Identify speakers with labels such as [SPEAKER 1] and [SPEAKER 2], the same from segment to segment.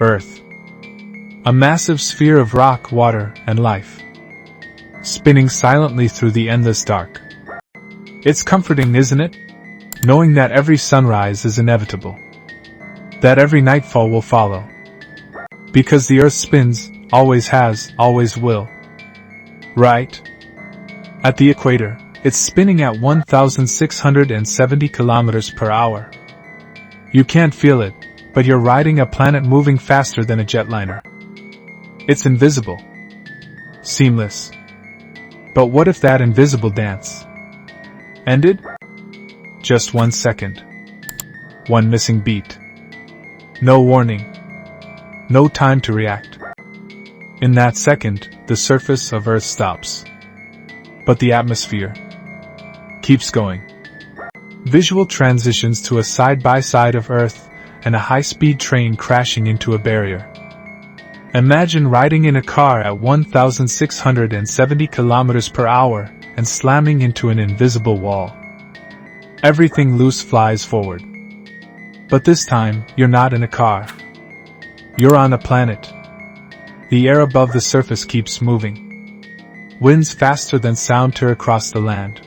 [SPEAKER 1] Earth. A massive sphere of rock, water, and life. Spinning silently through the endless dark. It's comforting, isn't it? Knowing that every sunrise is inevitable. That every nightfall will follow. Because the Earth spins, always has, always will. Right? At the equator, it's spinning at 1,670 kilometers per hour. You can't feel it, but you're riding a planet moving faster than a jetliner. It's invisible. Seamless. But what if that invisible dance ended? Just 1 second. One missing beat. No warning. No time to react. In that second, the surface of Earth stops. But the atmosphere keeps going. Visual transitions to a side-by-side of Earth and a high-speed train crashing into a barrier. Imagine riding in a car at 1,670 kilometers per hour and slamming into an invisible wall. Everything loose flies forward. But this time, you're not in a car. You're on a planet. The air above the surface keeps moving. Winds faster than sound tear across the land.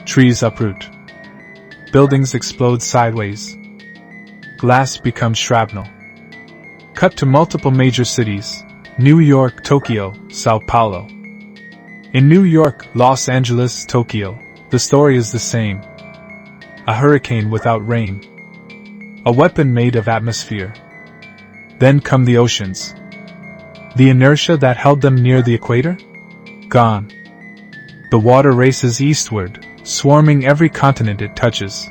[SPEAKER 1] Trees uproot. Buildings explode sideways. Glass becomes shrapnel. Cut to multiple major cities: New York, Tokyo, Sao Paulo. In New York, Los Angeles, Tokyo, the story is the same. A hurricane without rain. A weapon made of atmosphere. Then come the oceans. The inertia that held them near the equator? Gone. The water races eastward, swarming every continent it touches.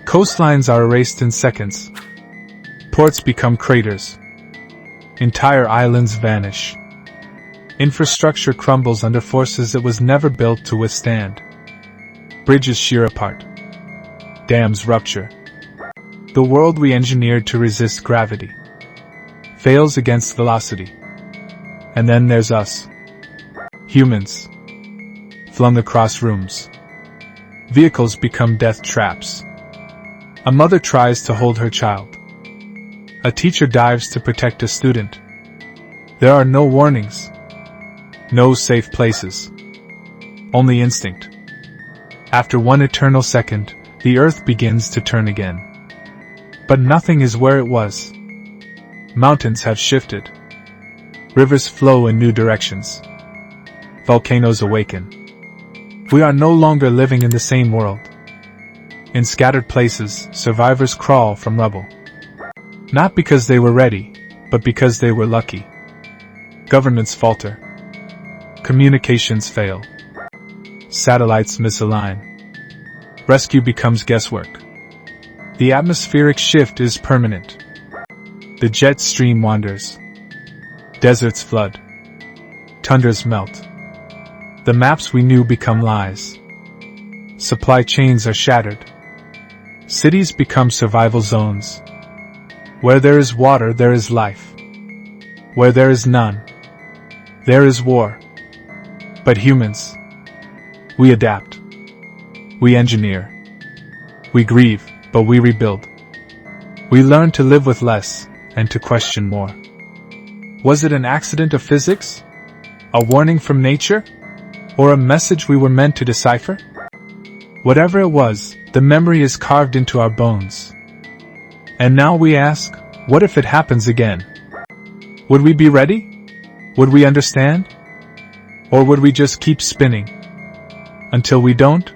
[SPEAKER 1] Coastlines are erased in seconds. Ports become craters. Entire islands vanish. Infrastructure crumbles under forces it was never built to withstand. Bridges shear apart. Dams rupture. The world we engineered to resist gravity fails against velocity. And then there's us. Humans. Flung across rooms. Vehicles become death traps. A mother tries to hold her child. A teacher dives to protect a student. There are no warnings. No safe places. Only instinct. After one eternal second, the Earth begins to turn again. But nothing is where it was. Mountains have shifted. Rivers flow in new directions. Volcanoes awaken. We are no longer living in the same world. In scattered places, survivors crawl from rubble. Not because they were ready, but because they were lucky. Governments falter. Communications fail. Satellites misalign. Rescue becomes guesswork. The atmospheric shift is permanent. The jet stream wanders. Deserts flood. Tundras melt. The maps we knew become lies. Supply chains are shattered. Cities become survival zones. Where there is water, there is life. Where there is none, there is war. But humans, we adapt. We engineer. We grieve, but we rebuild. We learn to live with less, and to question more. Was it an accident of physics? A warning from nature? Or a message we were meant to decipher? Whatever it was, the memory is carved into our bones. And now we ask, what if it happens again? Would we be ready? Would we understand? Or would we just keep spinning? Until we don't?